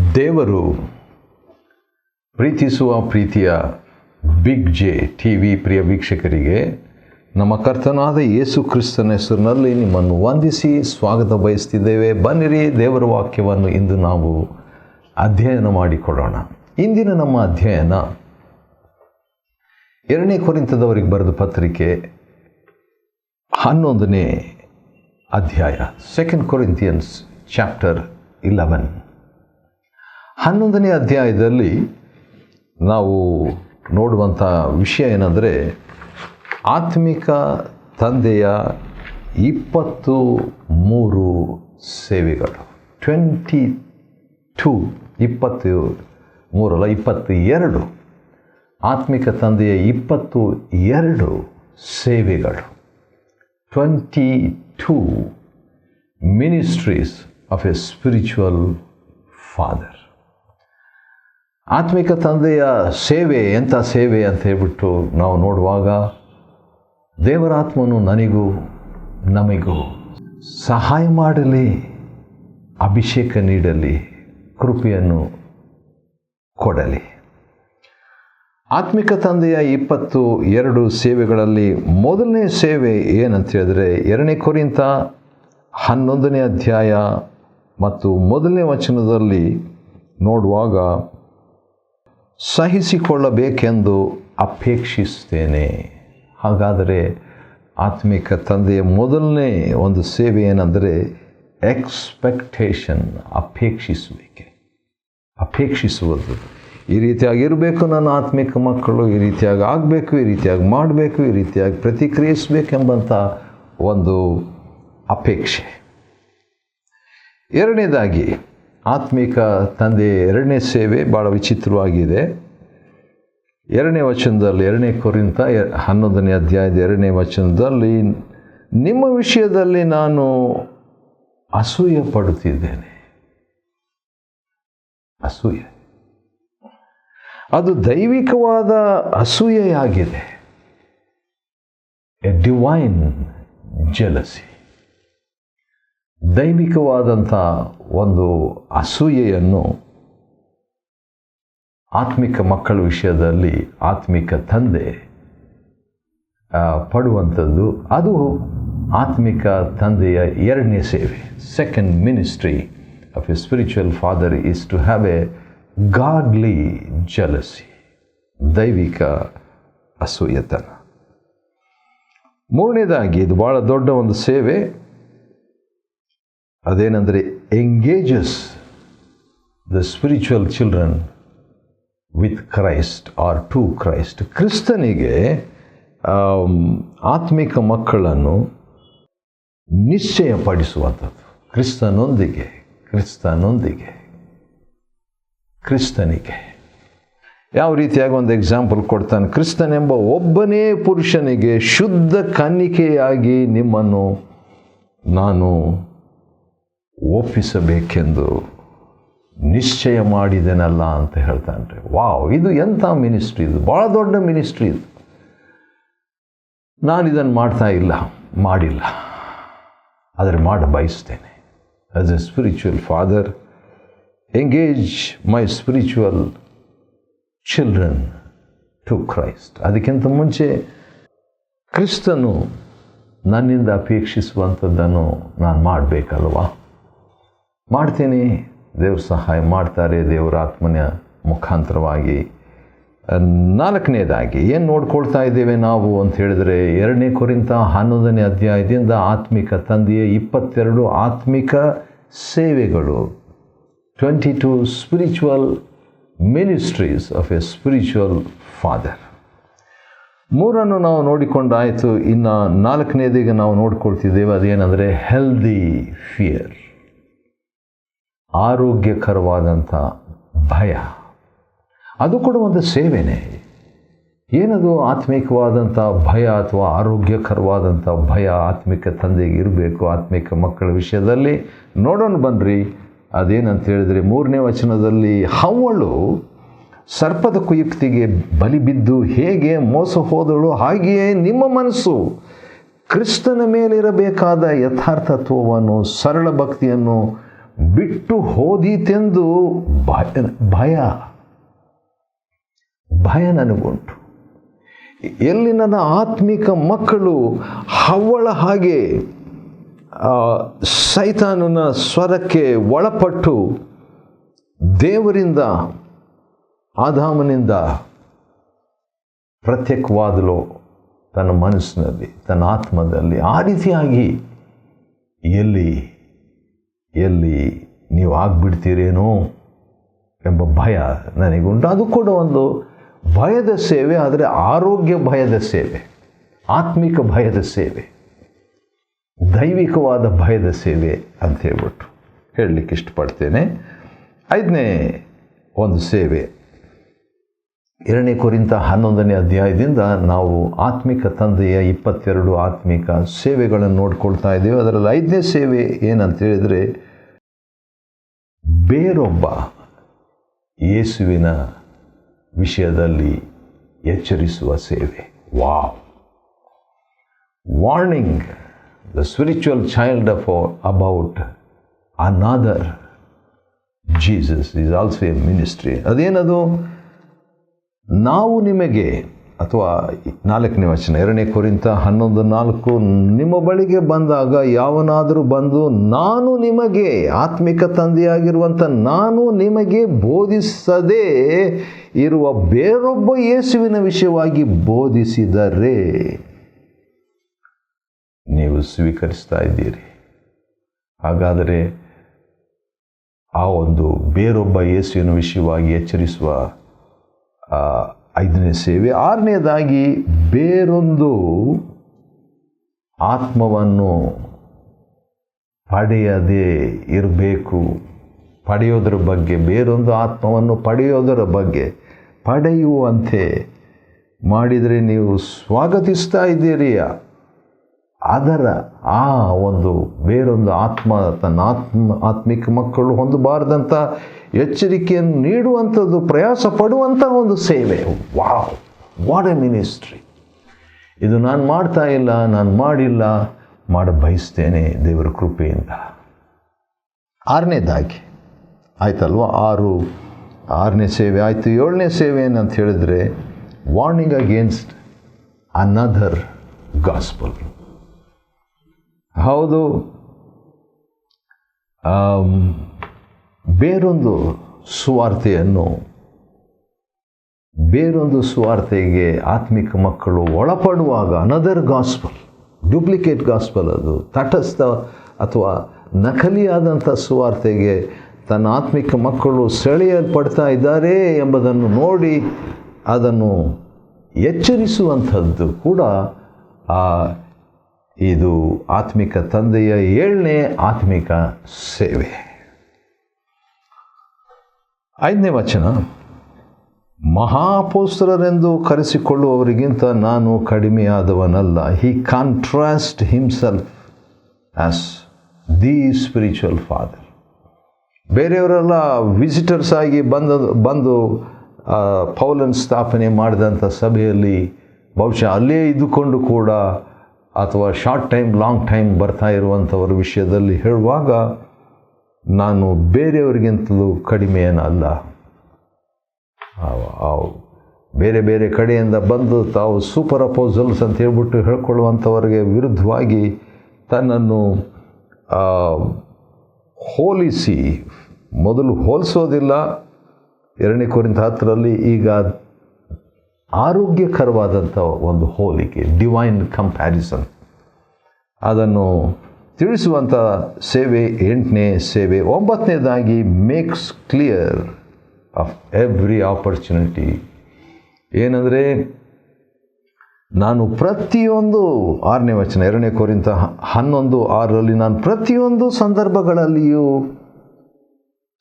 ದೇವರು ಪ್ರೀತಿಸುವ ಪ್ರೀತಿಯ ಬಿಗ್ ಜೆ ಟಿ ವಿ ಪ್ರಿಯ ವೀಕ್ಷಕರಿಗೆ ನಮ್ಮ ಕರ್ತನಾದ ಯೇಸು ಕ್ರಿಸ್ತನ ಹೆಸರಿನಲ್ಲಿ ನಿಮ್ಮನ್ನು ವಂದಿಸಿ ಸ್ವಾಗತ ಬಯಸ್ತಿದ್ದೇವೆ. ಬನ್ನಿರಿ, ದೇವರ ವಾಕ್ಯವನ್ನು ಇಂದು ನಾವು ಅಧ್ಯಯನ ಮಾಡಿಕೊಳ್ಳೋಣ. ಇಂದಿನ ನಮ್ಮ ಅಧ್ಯಯನ 2ನೇ ಕೊರಿಂಥದವರಿಗೆ ಬರೆದ ಪತ್ರಿಕೆ 11ನೇ ಅಧ್ಯಾಯ, 2 Corinthians ಚಾಪ್ಟರ್ 11. 11ನೇ ಅಧ್ಯಾಯದಲ್ಲಿ ನಾವು ನೋಡುವಂಥ ವಿಷಯ ಏನಂದರೆ, ಆತ್ಮಿಕ ತಂದೆಯ 23 ಸೇವೆಗಳು. 22 ಆತ್ಮಿಕ ತಂದೆಯ 22 ಸೇವೆಗಳು. 22 ministries of a spiritual father. ಆತ್ಮಿಕ ತಂದೆಯ ಸೇವೆ ಎಂಥ ಸೇವೆ ಅಂತ ಹೇಳ್ಬಿಟ್ಟು ನಾವು ನೋಡುವಾಗ, ದೇವರಾತ್ಮನು ನನಗೂ ನಮಗೂ ಸಹಾಯ ಮಾಡಲಿ, ಅಭಿಷೇಕ ನೀಡಲಿ, ಕೃಪೆಯನ್ನು ಕೊಡಲಿ. ಆತ್ಮಿಕ ತಂದೆಯ 22 ಸೇವೆಗಳಲ್ಲಿ ಮೊದಲನೇ ಸೇವೆ ಏನಂತ ಹೇಳಿದ್ರೆ, 2ನೇ ಕೊರಿಂಥ 11ನೇ ಅಧ್ಯಾಯ ಮತ್ತು 1ನೇ ವಚನದಲ್ಲಿ ನೋಡುವಾಗ, ಸಹಿಸಿಕೊಳ್ಳಬೇಕೆಂದು ಅಪೇಕ್ಷಿಸ್ತೇನೆ. ಹಾಗಾದರೆ ಆತ್ಮಿಕ ತಂದೆಯ ಮೊದಲನೇ ಒಂದು ಸೇವೆ ಏನಂದರೆ ಎಕ್ಸ್ಪೆಕ್ಟೇಷನ್, ಅಪೇಕ್ಷಿಸುವುದು. ಈ ರೀತಿಯಾಗಿರಬೇಕು ನನ್ನ ಆತ್ಮಿಕ ಮಕ್ಕಳು, ಈ ರೀತಿಯಾಗಿ ಆಗಬೇಕು, ಈ ರೀತಿಯಾಗಿ ಮಾಡಬೇಕು, ಈ ರೀತಿಯಾಗಿ ಪ್ರತಿಕ್ರಿಯಿಸಬೇಕೆಂಬಂಥ ಒಂದು ಅಪೇಕ್ಷೆ. ಎರಡನೇದಾಗಿ ಆತ್ಮಿಕ ತಂದೆಯ 2ನೇ ಸೇವೆ ಭಾಳ ವಿಚಿತ್ರವಾಗಿದೆ. 2ನೇ ವಚನದಲ್ಲಿ, 2ನೇ ಕೊರಿಂಥ 11ನೇ ಅಧ್ಯಾಯದ 2ನೇ ವಚನದಲ್ಲಿ, ನಿಮ್ಮ ವಿಷಯದಲ್ಲಿ ನಾನು ಅಸೂಯೆ ಪಡುತ್ತಿದ್ದೇನೆ. ಅಸೂಯೆ ಅದು ದೈವಿಕವಾದ ಅಸೂಯೆಯಾಗಿದೆ. A divine jealousy. ದೈವಿಕವಾದಂಥ ಒಂದು ಅಸೂಯೆಯನ್ನು ಆತ್ಮಿಕ ಮಕ್ಕಳ ವಿಷಯದಲ್ಲಿ ಆತ್ಮಿಕ ತಂದೆ ಪಡುವಂಥದ್ದು. ಅದು ಆತ್ಮಿಕ ತಂದೆಯ 2ನೇ ಸೇವೆ. Second ministry of a spiritual father is to have a godly jealousy, ದೈವಿಕ ಅಸೂಯತನ. 3ನೇದಾಗಿ, ಇದು ಭಾಳ ದೊಡ್ಡ ಒಂದು ಸೇವೆ, ಅದೇನೆಂದರೆ engages the spiritual children with Christ or to Christ. ಕ್ರಿಸ್ತನಿಗೆ ಆತ್ಮಿಕ ಮಕ್ಕಳನ್ನು ನಿಶ್ಚಯಪಡಿಸುವಂಥದ್ದು. ಕ್ರಿಸ್ತನಿಗೆ ಯಾವ ರೀತಿಯಾಗಿ ಒಂದು ಎಕ್ಸಾಂಪಲ್ ಕೊಡ್ತಾನೆ. ಕ್ರಿಸ್ತನೆಂಬ ಒಬ್ಬನೇ ಪುರುಷನಿಗೆ ಶುದ್ಧ ಕನ್ನಿಕೆಯಾಗಿ ನಿಮ್ಮನ್ನು ನಾನು ಒಪ್ಪಿಸಬೇಕೆಂದು ನಿಶ್ಚಯ ಮಾಡಿದೆನಲ್ಲ ಅಂತ ಹೇಳ್ತಾನೆ. ವಾವ್, ಇದು ಎಂಥ ಮಿನಿಸ್ಟ್ರಿ! ಇದು ಭಾಳ ದೊಡ್ಡ ಮಿನಿಸ್ಟ್ರಿ. ಇದು ನಾನಿದನ್ನು ಮಾಡಿಲ್ಲ, ಆದರೆ ಮಾಡ ಬಯಸ್ತೇನೆ. As a spiritual father, engage my spiritual children to Christ. ಅದಕ್ಕಿಂತ ಮುಂಚೆ ಕ್ರಿಸ್ತನು ನನ್ನಿಂದ ಅಪೇಕ್ಷಿಸುವಂಥದ್ದನ್ನು ನಾನು ಮಾಡಬೇಕಲ್ವಾ? ಮಾಡ್ತೀನಿ. ದೇವ್ರ ಸಹಾಯ ಮಾಡ್ತಾರೆ, ದೇವರ ಆತ್ಮನ ಮುಖಾಂತರವಾಗಿ. 4ನೇದಾಗಿ ಏನು ನೋಡ್ಕೊಳ್ತಾ ಇದ್ದೇವೆ ನಾವು ಅಂತ ಹೇಳಿದರೆ, 2ನೇ ಕೊರಿಂಥ 11ನೇ ಅಧ್ಯಾಯದಿಂದ ಆತ್ಮಿಕ ತಂದೆಯ 22 ಆತ್ಮಿಕ ಸೇವೆಗಳು, 22 spiritual ministries of a spiritual father. 3 ನಾವು ನೋಡಿಕೊಂಡಾಯಿತು. ಇನ್ನು 4ನೇದಿಗೆ ನಾವು ನೋಡ್ಕೊಳ್ತಿದ್ದೇವೆ. ಅದೇನೆಂದರೆ ಹೆಲ್ದಿ ಫಿಯರ್, ಆರೋಗ್ಯಕರವಾದಂಥ ಭಯ. ಅದು ಕೂಡ ಒಂದು ಸೇವೆನೇ. ಏನದು ಆತ್ಮಿಕವಾದಂಥ ಭಯ ಅಥವಾ ಆರೋಗ್ಯಕರವಾದಂಥ ಭಯ ಆತ್ಮಿಕ ತಂದೆಗೆ ಇರಬೇಕು ಆತ್ಮಿಕ ಮಕ್ಕಳ ವಿಷಯದಲ್ಲಿ? ನೋಡೋಣ ಬನ್ನಿರಿ. ಅದೇನಂತ ಹೇಳಿದರೆ, 3ನೇ ವಚನದಲ್ಲಿ, ಹವ್ವಳು ಸರ್ಪದ ಕುಯುಕ್ತಿಗೆ ಬಲಿ ಬಿದ್ದು ಹೇಗೆ ಮೋಸ ಹೋದಳು, ಹಾಗೆಯೇ ನಿಮ್ಮ ಮನಸ್ಸು ಕ್ರಿಸ್ತನ ಮೇಲಿರಬೇಕಾದ ಯಥಾರ್ಥತ್ವವನ್ನು, ಸರಳ ಭಕ್ತಿಯನ್ನು ಬಿಟ್ಟು ಹೋದೀತೆಂದು ಭಯ ನನಗುಂಟು. ಎಲ್ಲಿ ನನ್ನ ಆತ್ಮಿಕ ಮಕ್ಕಳು ಹವ್ವಳ ಹಾಗೆ ಸೈತಾನನ ಸ್ವರಕ್ಕೆ ಒಳಪಟ್ಟು ದೇವರಿಂದ ಆದಾಮನಿಂದ ಪ್ರತ್ಯೇಕವಾದಲೋ ತನ್ನ ಮನಸ್ಸಿನಲ್ಲಿ, ತನ್ನ ಆತ್ಮದಲ್ಲಿ, ಆ ರೀತಿಯಾಗಿ ಎಲ್ಲಿ ನೀವು ಆಗ್ಬಿಡ್ತೀರೇನೋ ಎಂಬ ಭಯ ನನಗುಂಟು. ಅದು ಕೂಡ ಒಂದು ಭಯದ ಸೇವೆ, ಆದರೆ ಆರೋಗ್ಯ ಭಯದ ಸೇವೆ, ಆತ್ಮಿಕ ಭಯದ ಸೇವೆ, ದೈವಿಕವಾದ ಭಯದ ಸೇವೆ ಅಂತ ಹೇಳ್ಬಿಟ್ಟು ಹೇಳಲಿಕ್ಕೆ ಇಷ್ಟಪಡ್ತೇನೆ. 5ನೇ ಒಂದು ಸೇವೆ, 2 ಕೊರಿಂಥ 11ನೇ ಅಧ್ಯಾಯದಿಂದ ನಾವು ಆತ್ಮಿಕ ತಂದೆಯ 22 ಆತ್ಮಿಕ ಸೇವೆಗಳನ್ನು ನೋಡ್ಕೊಳ್ತಾ ಇದ್ದೇವೆ. ಅದರಲ್ಲಿ 5ನೇ ಸೇವೆ ಏನಂತ ಹೇಳಿದರೆ, ಬೇರೊಬ್ಬ ಯೇಸುವಿನ ವಿಷಯದಲ್ಲಿ ಎಚ್ಚರಿಸುವ ಸೇವೆ. Warning the spiritual child about another Jesus is also A ministry. ಅದೇನದು? ನಾವು ನಿಮಗೆ, ಅಥವಾ 4ನೇ ವಚನ 2 ಕೊರಿಂಥ 11:4, ನಿಮ್ಮ ಬಳಿಗೆ ಬಂದಾಗ ಯಾವನಾದರೂ ಬಂದು ನಾನು ನಿಮಗೆ, ಆತ್ಮಿಕ ತಂದೆಯಾಗಿರುವಂಥ ನಾನು ನಿಮಗೆ ಬೋಧಿಸದೇ ಇರುವ ಬೇರೊಬ್ಬ ಯೇಸುವಿನ ವಿಷಯವಾಗಿ ಬೋಧಿಸಿದರೆ ನೀವು ಸ್ವೀಕರಿಸ್ತಾ ಇದ್ದೀರಿ. ಹಾಗಾದರೆ ಆ ಒಂದು ಬೇರೊಬ್ಬ ಯೇಸುವಿನ ವಿಷಯವಾಗಿ ಎಚ್ಚರಿಸುವ 5ನೇ ಸೇವೆ. 6ನೇದಾಗಿ, ಬೇರೊಂದು ಆತ್ಮವನ್ನು ಪಡೆಯದೇ ಇರಬೇಕು. ಪಡೆಯೋದರ ಬಗ್ಗೆ, ಬೇರೊಂದು ಆತ್ಮವನ್ನು ಪಡೆಯೋದರ ಬಗ್ಗೆ, ಪಡೆಯುವಂತೆ ಮಾಡಿದರೆ ನೀವು ಸ್ವಾಗತಿಸ್ತಾ ಇದ್ದೀರಿ. ಅದರ ಆ ಒಂದು ಬೇರೊಂದು ಆತ್ಮ ತನ್ನ ಆತ್ಮಿಕ ಮಕ್ಕಳು ಹೊಂದಬಾರದಂಥ ಎಚ್ಚರಿಕೆಯನ್ನು ನೀಡುವಂಥದ್ದು, ಪ್ರಯಾಸ ಪಡುವಂಥ ಒಂದು ಸೇವೆ. What A ministry! ಇದು ನಾನು ಮಾಡ್ತಾ ಇಲ್ಲ, ನಾನು ಮಾಡಿಲ್ಲ, ಮಾಡ ಬಯಸ್ತೇನೆ ದೇವರ ಕೃಪೆಯಿಂದ. 6ನೇದಾಗಿ ಆಯ್ತಲ್ವ, 6ನೇ ಸೇವೆ ಆಯಿತು. 7ನೇ ಸೇವೆ ಏನಂತ ಹೇಳಿದರೆ, ವಾರ್ನಿಂಗ್ ಅಗೇನ್ಸ್ಟ್ ಅನದರ್ ಗಾಸ್ಪಲ್. ಹೌದು, ಬೇರೊಂದು ಸುವಾರ್ತೆಗೆ ಆತ್ಮಿಕ ಮಕ್ಕಳು ಒಳಪಡುವಾಗ, ಅನದರ್ ಗಾಸ್ಪಲ್, ಡ್ಯೂಪ್ಲಿಕೇಟ್ ಗಾಸ್ಪಲ್, ಅದು ತಟಸ್ಥ ಅಥವಾ ನಕಲಿಯಾದಂಥ ಸುವಾರ್ತೆಗೆ ತನ್ನ ಆತ್ಮಿಕ ಮಕ್ಕಳು ಸೆಳೆಯಲ್ಪಡ್ತಾ ಇದ್ದಾರೆ ಎಂಬುದನ್ನು ನೋಡಿ ಅದನ್ನು ಎಚ್ಚರಿಸುವಂಥದ್ದು ಕೂಡ ಇದು ಆತ್ಮಿಕ ತಂದೆಯ 7ನೇ ಆತ್ಮಿಕ ಸೇವೆ. 5ನೇ ವಚನ, ಮಹಾಪೋಸ್ತರರೆಂದು ಕರೆಸಿಕೊಳ್ಳುವವರಿಗಿಂತ ನಾನು ಕಡಿಮೆಯಾದವನಲ್ಲ. He contrast himself as the spiritual father. ಬೇರೆಯವರೆಲ್ಲ ವಿಸಿಟರ್ಸ್ ಆಗಿ ಬಂದು ಪೌಲನ್ ಸ್ಥಾಪನೆ ಮಾಡಿದಂಥ ಸಭೆಯಲ್ಲಿ ಬಹುಶಃ ಅಲ್ಲೇ ಇದ್ದುಕೊಂಡು ಕೂಡ, ಅಥವಾ ಶಾರ್ಟ್ ಟೈಮ್ ಲಾಂಗ್ ಟೈಮ್ ಬರ್ತಾ ಇರುವಂಥವ್ರ ವಿಷಯದಲ್ಲಿ ಹೇಳುವಾಗ, ನಾನು ಬೇರೆಯವರಿಗಿಂತಲೂ ಕಡಿಮೆ ಏನಲ್ಲ. ಬೇರೆ ಬೇರೆ ಕಡೆಯಿಂದ ಬಂದು ತಾವು ಸೂಪರ್ ಅಪೋಸಲ್ಸ್ ಅಂತ ಹೇಳ್ಬಿಟ್ಟು ಹೇಳ್ಕೊಳ್ಳುವಂಥವ್ರಿಗೆ ವಿರುದ್ಧವಾಗಿ ತನ್ನನ್ನು ಹೋಲಿಸಿ, ಮೊದಲು ಹೋಲಿಸೋದಿಲ್ಲ. 2 ಕೊರಿಂಥ 10ರಲ್ಲಿ ಈಗ ಆರೋಗ್ಯಕರವಾದಂಥ ಒಂದು ಹೋಲಿಕೆ, ಡಿವೈನ್ ಕಂಪ್ಯಾರಿಸನ್, ಅದನ್ನು ತಿಳಿಸುವಂಥ ಸೇವೆ 8ನೇ ಸೇವೆ. 9ನೇದಾಗಿ, makes clear of every opportunity. ಏನಂದರೆ, ನಾನು ಪ್ರತಿಯೊಂದು 6ನೇ ವಚನ 2 ಕೊರಿಂಥ 11:6ರಲ್ಲಿ, ನಾನು ಪ್ರತಿಯೊಂದು ಸಂದರ್ಭಗಳಲ್ಲಿಯೂ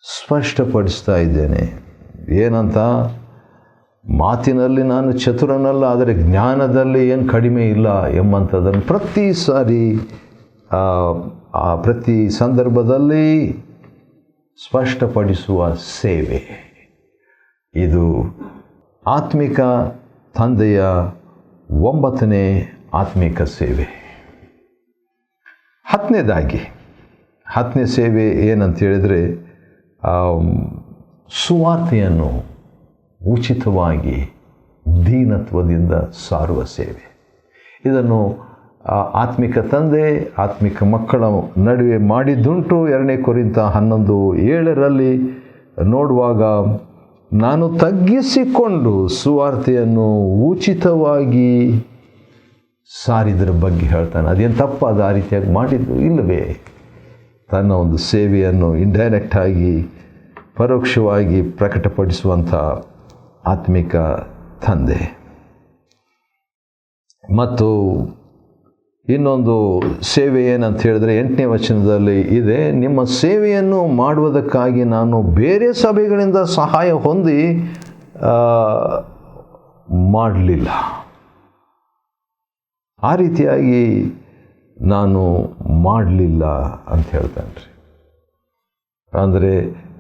ಸ್ಪಷ್ಟಪಡಿಸ್ತಾ ಇದ್ದೇನೆ. ಏನಂತ? ಮಾತಿನಲ್ಲಿ ನಾನು ಚತುರನಲ್ಲ, ಆದರೆ ಜ್ಞಾನದಲ್ಲಿ ಏನು ಕಡಿಮೆ ಇಲ್ಲ ಎಂಬಂಥದ್ದನ್ನು ಪ್ರತಿ ಸಂದರ್ಭದಲ್ಲಿ ಸ್ಪಷ್ಟಪಡಿಸುವ ಸೇವೆ. ಇದು ಆತ್ಮಿಕ ತಂದೆಯ 9ನೇ ಆತ್ಮಿಕ ಸೇವೆ. 10ನೇದಾಗಿ 10ನೇ ಸೇವೆ ಏನಂತ ಹೇಳಿದರೆ ಸುವಾರ್ತೆಯನ್ನು ಉಚಿತವಾಗಿ ದೀನತ್ವದಿಂದ ಸಾರುವ ಸೇವೆ. ಇದನ್ನು ಆತ್ಮಿಕ ತಂದೆ ಆತ್ಮಿಕ ಮಕ್ಕಳ ನಡುವೆ ಮಾಡಿದ್ದುಂಟು. 2 ಕೊರಿಂಥ 11:7 ನೋಡುವಾಗ, ನಾನು ತಗ್ಗಿಸಿಕೊಂಡು ಸುವಾರ್ತೆಯನ್ನು ಉಚಿತವಾಗಿ ಸಾರಿದ್ರ ಬಗ್ಗೆ ಹೇಳ್ತಾನೆ. ಅದೇನು ತಪ್ಪಾದ ಆ ರೀತಿಯಾಗಿ ಮಾಡಿದ್ದು ಇಲ್ಲವೇ? ತನ್ನ ಒಂದು ಸೇವೆಯನ್ನು ಇಂಡೈರೆಕ್ಟಾಗಿ ಪರೋಕ್ಷವಾಗಿ ಪ್ರಕಟಪಡಿಸುವಂಥ ಆತ್ಮಿಕ ತಂದೆ. ಮತ್ತು ಇನ್ನೊಂದು ಸೇವೆ ಏನಂತ ಹೇಳಿದ್ರೆ 8ನೇ ವಚನದಲ್ಲಿ ಇದೆ, ನಿಮ್ಮ ಸೇವೆಯನ್ನು ಮಾಡುವುದಕ್ಕಾಗಿ ನಾನು ಬೇರೆ ಸಭೆಗಳಿಂದ ಸಹಾಯ ಹೊಂದಿ ಮಾಡಲಿಲ್ಲ. ಆ ರೀತಿಯಾಗಿ ನಾನು ಮಾಡಲಿಲ್ಲ ಅಂತ ಹೇಳ್ತಾನೆ ರೀ. ಅಂದರೆ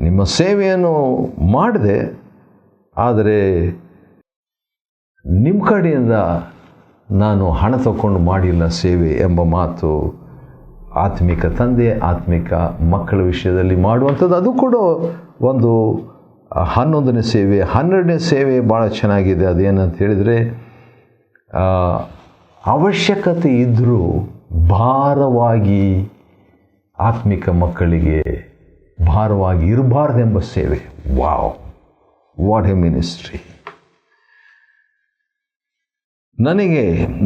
ನಿಮ್ಮ ಸೇವೆಯನ್ನು ಮಾಡಿದೆ, ಆದರೆ ನಿಮ್ಮ ಕಡೆಯಿಂದ ನಾನು ಹಣ ತಗೊಂಡು ಮಾಡಿಲ್ಲ ಸೇವೆ ಎಂಬ ಮಾತು ಆತ್ಮಿಕ ತಂದೆ ಆತ್ಮಿಕ ಮಕ್ಕಳ ವಿಷಯದಲ್ಲಿ ಮಾಡುವಂಥದ್ದು. ಅದು ಕೂಡ ಒಂದು 11ನೇ ಸೇವೆ. 12ನೇ ಸೇವೆ ಭಾಳ ಚೆನ್ನಾಗಿದೆ. ಅದೇನಂತ ಹೇಳಿದರೆ, ಅವಶ್ಯಕತೆ ಇದ್ದರೂ ಭಾರವಾಗಿ ಆತ್ಮಿಕ ಮಕ್ಕಳಿಗೆ ಭಾರವಾಗಿ ಇರಬಾರ್ದೆಂಬ ಸೇವೆ. Wow, what A ministry!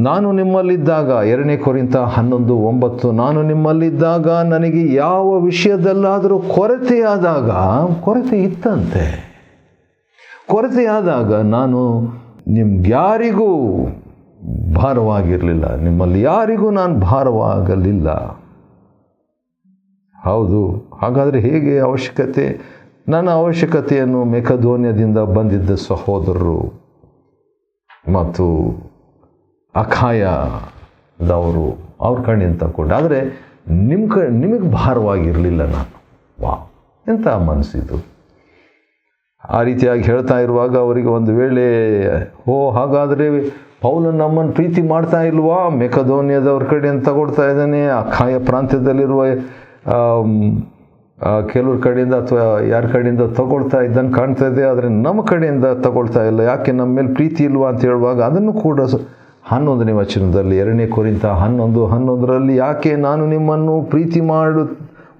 ನಾನು ನಿಮ್ಮಲ್ಲಿದ್ದಾಗ 2 ಕೊರಿಂಥ 11:9, ನಾನು ನಿಮ್ಮಲ್ಲಿದ್ದಾಗ ನನಗೆ ಯಾವ ವಿಷಯದಲ್ಲಾದರೂ ಕೊರತೆ ಇತ್ತಂತೆ. ಕೊರತೆಯಾದಾಗ ನಾನು ನಿಮ್ಗ್ಯಾರಿಗೂ ಭಾರವಾಗಿರಲಿಲ್ಲ, ನಿಮ್ಮಲ್ಲಿ ಯಾರಿಗೂ ನಾನು ಭಾರವಾಗಲಿಲ್ಲ. ಹೌದು, ಹಾಗಾದರೆ ಹೇಗೆ ನನ್ನ ಅವಶ್ಯಕತೆಯನ್ನು ಮೆಕದೋನ್ಯದಿಂದ ಬಂದಿದ್ದ ಸಹೋದರರು ಮತ್ತು ಅಖಾಯದವರು ಅವ್ರ ಕಣ್ಣಿಂದ ತಗೊಂಡು, ಆದರೆ ನಿಮಗೆ ಭಾರವಾಗಿರಲಿಲ್ಲ ನಾನು. ಎಂಥ ಮನಸ್ಸಿದು! ಆ ರೀತಿಯಾಗಿ ಹೇಳ್ತಾ ಇರುವಾಗ ಅವರಿಗೆ ಒಂದು ವೇಳೆ, ಹಾಗಾದರೆ ಪೌಲನು ನಮ್ಮನ್ನು ಪ್ರೀತಿ ಮಾಡ್ತಾ ಇಲ್ವಾ? ಮೆಕದೋನ್ಯದವ್ರ ಕಡೆಯಿಂದ ತಗೊಳ್ತಾ ಇದ್ದಾನೆ, ಅಖಾಯ ಪ್ರಾಂತ್ಯದಲ್ಲಿರುವ ಕೆಲವ್ರ ಕಡೆಯಿಂದ ಅಥವಾ ಯಾರ ಕಡೆಯಿಂದ ತಗೊಳ್ತಾ ಇದ್ದಂಗೆ ಕಾಣ್ತಾ ಇದೆ, ಆದರೆ ನಮ್ಮ ಕಡೆಯಿಂದ ತಗೊಳ್ತಾ ಇಲ್ಲ. ಯಾಕೆ ನಮ್ಮ ಮೇಲೆ ಪ್ರೀತಿ ಇಲ್ವಾ ಅಂತ ಹೇಳುವಾಗ ಅದನ್ನು ಕೂಡ 11ನೇ ವಚನದಲ್ಲಿ 2 ಕೊರಿಂಥ 11:11 ಯಾಕೆ ನಾನು ನಿಮ್ಮನ್ನು ಪ್ರೀತಿ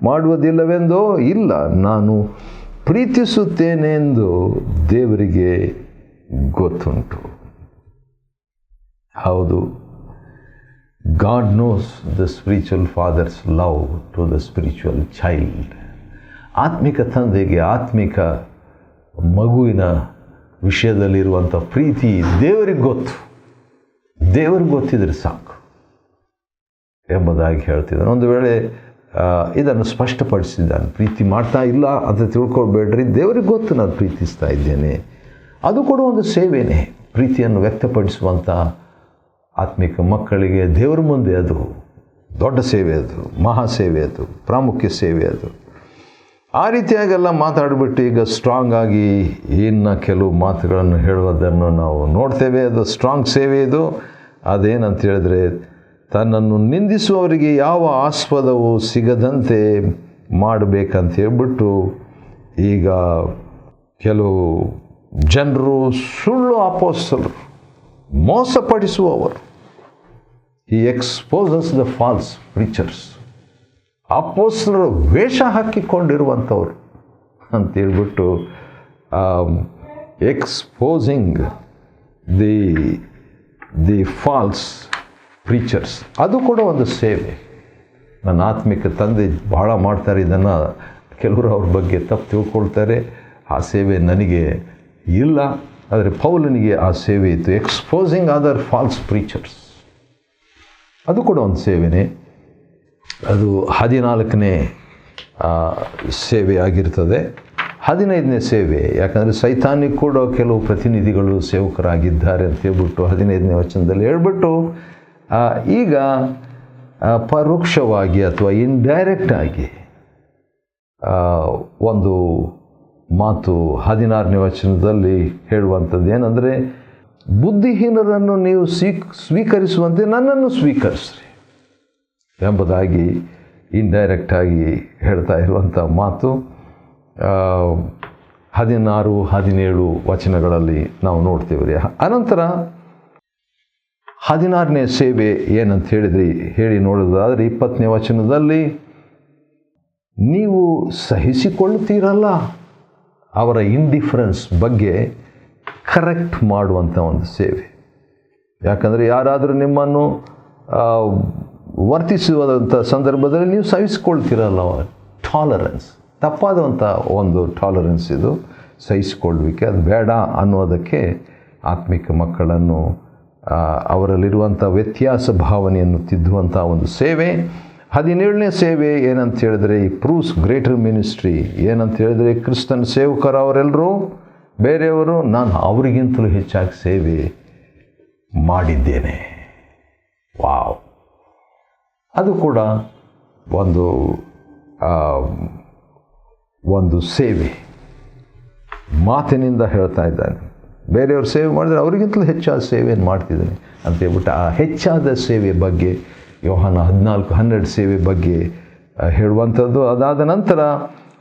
ಮಾಡುವುದಿಲ್ಲವೆಂದೋ? ಇಲ್ಲ, ನಾನು ಪ್ರೀತಿಸುತ್ತೇನೆಂದು ದೇವರಿಗೆ ಗೊತ್ತುಂಟು. ಹೌದು, God knows the spiritual father's love to the spiritual child. ಆತ್ಮಿಕ ತಂದೆಗೆ ಆತ್ಮಿಕ ಮಗುವಿನ ವಿಷಯದಲ್ಲಿರುವಂಥ ಪ್ರೀತಿ ದೇವರಿಗೆ ಗೊತ್ತಿದ್ರೆ ಸಾಕು ಎಂಬುದಾಗಿ ಹೇಳ್ತಿದ್ದಾನೆ. ಒಂದು ವೇಳೆ ಇದನ್ನು ಸ್ಪಷ್ಟಪಡಿಸಿದ್ದಾನೆ. ಪ್ರೀತಿ ಮಾಡ್ತಾ ಇಲ್ಲ ಅಂತ ತಿಳ್ಕೊಳ್ಬೇಡ್ರಿ, ದೇವರಿಗೆ ಗೊತ್ತು ನಾನು ಪ್ರೀತಿಸ್ತಾ ಇದ್ದೇನೆ. ಅದು ಕೂಡ ಒಂದು ಸೇವೆನೇ, ಪ್ರೀತಿಯನ್ನು ವ್ಯಕ್ತಪಡಿಸುವಂಥ ಆತ್ಮಿಕ ಮಕ್ಕಳಿಗೆ ದೇವರ ಮುಂದೆ ಅದು ದೊಡ್ಡ ಸೇವೆ, ಅದು ಮಹಾಸೇವೆ, ಅದು ಪ್ರಾಮುಖ್ಯ ಸೇವೆ. ಅದು ಆ ರೀತಿಯಾಗೆಲ್ಲ ಮಾತಾಡಿಬಿಟ್ಟು ಈಗ ಸ್ಟ್ರಾಂಗ್ ಆಗಿ ಇನ್ನು ಕೆಲವು ಮಾತುಗಳನ್ನು ಹೇಳುವುದನ್ನು ನಾವು ನೋಡ್ತೇವೆ. ಅದು ಸ್ಟ್ರಾಂಗ್ ಸೇವೆ. ಇದು ಅದೇನಂತ ಹೇಳಿದ್ರೆ, ತನ್ನನ್ನು ನಿಂದಿಸುವವರಿಗೆ ಯಾವ ಆಸ್ಪದವೂ ಸಿಗದಂತೆ ಮಾಡಬೇಕಂತ ಹೇಳ್ಬಿಟ್ಟು ಈಗ ಕೆಲವು ಜನರು ಸುಳ್ಳು ಅಪೊಸ್ತಲರು, ಮೋಸಪಡಿಸುವವರು, he exposes the false preachers, ಅಪೊಸ್ತಲರು ವೇಷ ಹಾಕಿಕೊಂಡಿರುವಂಥವ್ರು ಅಂತೇಳ್ಬಿಟ್ಟು ಎಕ್ಸ್ಪೋಸಿಂಗ್ ದಿ ಫಾಲ್ಸ್ ಪ್ರೀಚರ್ಸ್, ಅದು ಕೂಡ ಒಂದು ಸೇವೆ. ನನ್ನ ಆತ್ಮಿಕ ತಂದೆ ಭಾಳ ಮಾಡ್ತಾರೆ ಇದನ್ನು. ಕೆಲವರು ಅವ್ರ ಬಗ್ಗೆ ತಪ್ಪು ತಿಳ್ಕೊಳ್ತಾರೆ. ಆ ಸೇವೆ ನನಗೆ ಇಲ್ಲ, ಆದರೆ ಪೌಲನಿಗೆ ಆ ಸೇವೆ ಇತ್ತು. ಎಕ್ಸ್ಪೋಸಿಂಗ್ ಅದರ್ ಫಾಲ್ಸ್ ಪ್ರೀಚರ್ಸ್, ಅದು ಕೂಡ ಒಂದು ಸೇವೆನೇ. ಅದು 14ನೇ ಸೇವೆ ಆಗಿರ್ತದೆ. 15ನೇ ಸೇವೆ, ಯಾಕಂದರೆ ಸೈತಾನಿಗೆ ಕೂಡ ಕೆಲವು ಪ್ರತಿನಿಧಿಗಳು ಸೇವಕರಾಗಿದ್ದಾರೆ ಅಂತ ಹೇಳ್ಬಿಟ್ಟು 15ನೇ ವಚನದಲ್ಲಿ ಹೇಳ್ಬಿಟ್ಟು, ಈಗ ಪರೋಕ್ಷವಾಗಿ ಅಥವಾ ಇಂಡೈರೆಕ್ಟಾಗಿ ಒಂದು ಮಾತು 16ನೇ ವಚನದಲ್ಲಿ ಹೇಳುವಂಥದ್ದು ಏನಂದರೆ, ಬುದ್ಧಿಹೀನರನ್ನು ನೀವು ಸ್ವೀಕರಿಸುವಂತೆ ನನ್ನನ್ನು ಸ್ವೀಕರಿಸ್ರಿ ಎಂಬುದಾಗಿ ಇಂಡೈರೆಕ್ಟಾಗಿ ಹೇಳ್ತಾ ಇರುವಂಥ ಮಾತು 16-17 ವಚನಗಳಲ್ಲಿ ನಾವು ನೋಡ್ತೀವಿ ರೀ. ಅನಂತರ 16ನೇ ಸೇವೆ ಏನಂತ ಹೇಳಿ ನೋಡೋದಾದರೆ 20ನೇ ವಚನದಲ್ಲಿ ನೀವು ಸಹಿಸಿಕೊಳ್ಳುತ್ತೀರಲ್ಲ, ಅವರ ಇಂಡಿಫರೆನ್ಸ್ ಬಗ್ಗೆ ಕರೆಕ್ಟ್ ಮಾಡುವಂಥ ಒಂದು ಸೇವೆ. ಯಾಕಂದರೆ ಯಾರಾದರೂ ನಿಮ್ಮನ್ನು ವರ್ತಿಸುವಂಥ ಸಂದರ್ಭದಲ್ಲಿ ನೀವು ಸಹಿಸಿಕೊಳ್ತೀರಲ್ಲ, ಟಾಲರೆನ್ಸ್, ತಪ್ಪಾದಂಥ ಒಂದು ಟಾಲರೆನ್ಸ್ ಇದು, ಸಹಿಸಿಕೊಳ್ಳುವಿಕೆ. ಅದು ಬೇಡ ಅನ್ನೋದಕ್ಕೆ ಆತ್ಮಿಕ ಮಕ್ಕಳನ್ನು ಅವರಲ್ಲಿರುವಂಥ ವ್ಯತ್ಯಾಸ ಭಾವನೆಯನ್ನು ತಿದ್ದುವಂಥ ಒಂದು ಸೇವೆ. 17ನೇ ಸೇವೆ ಏನಂತ ಹೇಳಿದ್ರೆ ಈ ಪ್ರೂವ್ಸ್ ಗ್ರೇಟರ್ ಮಿನಿಸ್ಟ್ರಿ. ಏನಂತ ಹೇಳಿದ್ರೆ ಕ್ರಿಸ್ತನ ಸೇವಕರು ಅವರೆಲ್ಲರೂ ಬೇರೆಯವರು, ನಾನು ಅವರಿಗಿಂತಲೂ ಹೆಚ್ಚಾಗಿ ಸೇವೆ ಮಾಡಿದ್ದೇನೆ. ವಾವ್! ಅದು ಕೂಡ ಒಂದು ಸೇವೆ, ಮಾತಿನಿಂದ ಹೇಳ್ತಾ ಇದ್ದಾನೆ. ಬೇರೆಯವರು ಸೇವೆ ಮಾಡಿದರೆ ಅವರಿಗಿಂತಲೂ ಹೆಚ್ಚಾದ ಸೇವೆಯನ್ನು ಮಾಡ್ತಿದ್ದಾನೆ ಅಂತ ಹೇಳ್ಬಿಟ್ಟು ಆ ಹೆಚ್ಚಾದ ಸೇವೆ ಬಗ್ಗೆ ಯೋಹಾನ 14:12 ಸೇವೆ ಬಗ್ಗೆ ಹೇಳುವಂಥದ್ದು. ಅದಾದ ನಂತರ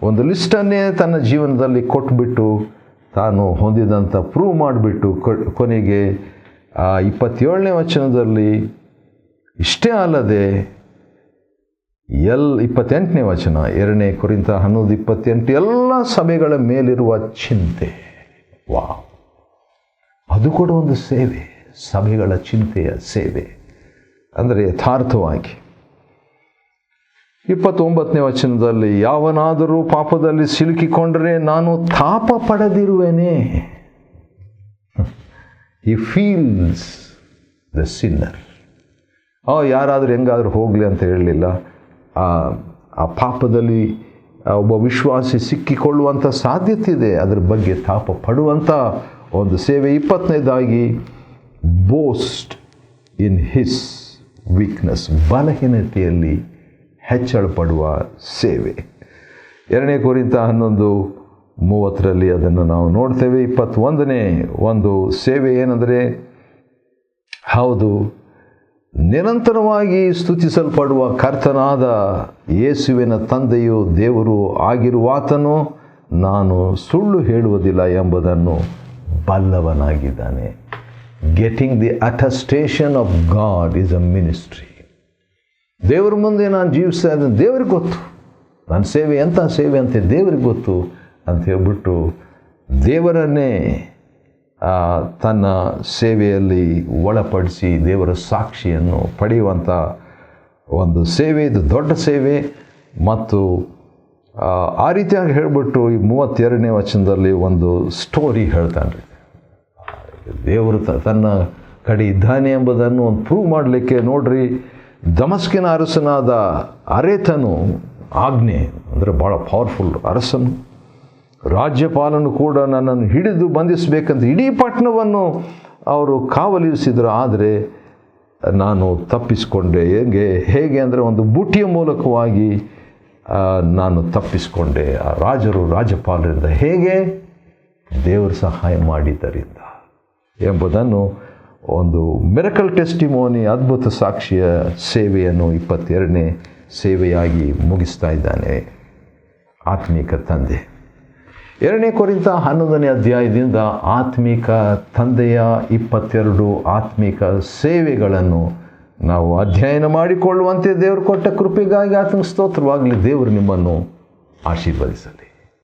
ಒಂದು ಲಿಸ್ಟನ್ನೇ ತನ್ನ ಜೀವನದಲ್ಲಿ ಕೊಟ್ಬಿಟ್ಟು ತಾನು ಹೊಂದಿದಂಥ ಪ್ರೂವ್ ಮಾಡಿಬಿಟ್ಟು ಕೊನೆಗೆ 27ನೇ ವಚನದಲ್ಲಿ ಇಷ್ಟೇ ಅಲ್ಲದೆ 28ನೇ ವಚನ 2 ಕೊರಿಂಥ 11:28 ಎಲ್ಲ ಸಭೆಗಳ ಮೇಲಿರುವ ಚಿಂತೆ. ವಾವ್! ಅದು ಕೂಡ ಒಂದು ಸೇವೆ, ಸಭೆಗಳ ಚಿಂತೆಯ ಸೇವೆ. ಅಂದರೆ ಯಥಾರ್ಥವಾಗಿ 29ನೇ ವಚನದಲ್ಲಿ ಯಾವನಾದರೂ ಪಾಪದಲ್ಲಿ ಸಿಲುಕಿಕೊಂಡರೆ ನಾನು ತಾಪ ಪಡೆದಿರುವೆನೇ. He feels the sinner. ಯಾರಾದರೂ ಹೆಂಗಾದರೂ ಹೋಗಲಿ ಅಂತ ಹೇಳಲಿಲ್ಲ. ಆ ಪಾಪದಲ್ಲಿ ಒಬ್ಬ ವಿಶ್ವಾಸಿ ಸಿಕ್ಕಿಕೊಳ್ಳುವಂಥ ಸಾಧ್ಯತೆ ಇದೆ, ಅದರ ಬಗ್ಗೆ ತಾಪ ಪಡುವಂಥ ಒಂದು ಸೇವೆ. 20ನೇದಾಗಿ ಬೋಸ್ಟ್ ಇನ್ ಹಿಸ್ ವೀಕ್ನೆಸ್, ಬಲಹೀನತೆಯಲ್ಲಿ ಹೆಚ್ಚಳ ಪಡುವ ಸೇವೆ. 2 ಕೊರಿಂಥ 11:30 ಅದನ್ನು ನಾವು ನೋಡ್ತೇವೆ. 21ನೇ ಒಂದು ಸೇವೆ ಏನಂದರೆ, ಹೌದು, ನಿರಂತರವಾಗಿ ಸ್ತುತಿಸಲ್ಪಡುವ ಕರ್ತನಾದ ಯೇಸುವಿನ ತಂದೆಯು ದೇವರು ಆಗಿರುವಾತನು ನಾನು ಸುಳ್ಳು ಹೇಳುವುದಿಲ್ಲ ಎಂಬುದನ್ನು ಬಲ್ಲವನಾಗಿದ್ದಾನೆ. Getting the attestation of God is a ministry. ದೇವರ ಮುಂದೆ ನಾನು ಜೀವಿಸ್ತಾ ಇದ್ದೇನೆ, ದೇವ್ರಿಗೆ ಗೊತ್ತು ನನ್ನ ಸೇವೆ ಎಂಥ ಸೇವೆ ಅಂತ ದೇವ್ರಿಗೆ ಗೊತ್ತು ಅಂತ ಹೇಳ್ಬಿಟ್ಟು ದೇವರನ್ನೇ ತನ್ನ ಸೇವೆಯಲ್ಲಿ ಒಳಪಡಿಸಿ ದೇವರ ಸಾಕ್ಷಿಯನ್ನು ಪಡೆಯುವಂಥ ಒಂದು ಸೇವೆ. ಇದು ದೊಡ್ಡ ಸೇವೆ. ಮತ್ತು ಆ ರೀತಿಯಾಗಿ ಹೇಳಿಬಿಟ್ಟು ಈ 32ನೇ ವಚನದಲ್ಲಿ ಒಂದು ಸ್ಟೋರಿ ಹೇಳ್ತಾನೆ. ದೇವರು ತನ್ನ ಕಡೆ ಇದ್ದಾನೆ ಎಂಬುದನ್ನು ಒಂದು ಪ್ರೂವ್ ಮಾಡಲಿಕ್ಕೆ ನೋಡ್ರಿ, ದಮಸ್ಕಿನ ಅರಸನಾದ ಅರೇತನು ಆಜ್ಞೆ ಅಂದರೆ ಭಾಳ ಪವರ್ಫುಲ್ ಅರಸನು, ರಾಜ್ಯಪಾಲನು ಕೂಡ ನನ್ನನ್ನು ಹಿಡಿದು ಬಂಧಿಸಬೇಕಂತ ಇಡೀ ಪಟ್ಟಣವನ್ನು ಅವರು ಕಾವಲಿರಿಸಿದರು. ಆದರೆ ನಾನು ತಪ್ಪಿಸಿಕೊಂಡೆ. ಹೇಗೆ ಅಂದರೆ ಒಂದು ಬುಟ್ಟಿಯ ಮೂಲಕವಾಗಿ ನಾನು ತಪ್ಪಿಸಿಕೊಂಡೆ ಆ ರಾಜ್ಯಪಾಲರಿಂದ. ಹೇಗೆ? ದೇವರು ಸಹಾಯ ಮಾಡಿದ್ದರಿಂದ ಎಂಬುದನ್ನು ಒಂದು ಮಿರಕಲ್ ಟೆಸ್ಟಿಮೋನಿ, ಅದ್ಭುತ ಸಾಕ್ಷಿಯ ಸೇವೆಯನ್ನು 22ನೇ ಸೇವೆಯಾಗಿ ಮುಗಿಸ್ತಾ ಇದ್ದಾನೆ ಆತ್ಮಿಕ ತಂದೆ. 2 ಕೊರಿಂಥ 11ನೇ ಅಧ್ಯಾಯದಿಂದ ಆತ್ಮಿಕ ತಂದೆಯ 22 ಆತ್ಮಿಕ ಸೇವೆಗಳನ್ನು ನಾವು ಅಧ್ಯಯನ ಮಾಡಿಕೊಳ್ಳುವಂತೆ ದೇವರು ಕೊಟ್ಟ ಕೃಪೆಗಾಗಿ ಆತನಿಗೆ ಸ್ತೋತ್ರವಾಗಲಿ. ದೇವರು ನಿಮ್ಮನ್ನು ಆಶೀರ್ವದಿಸಲಿ.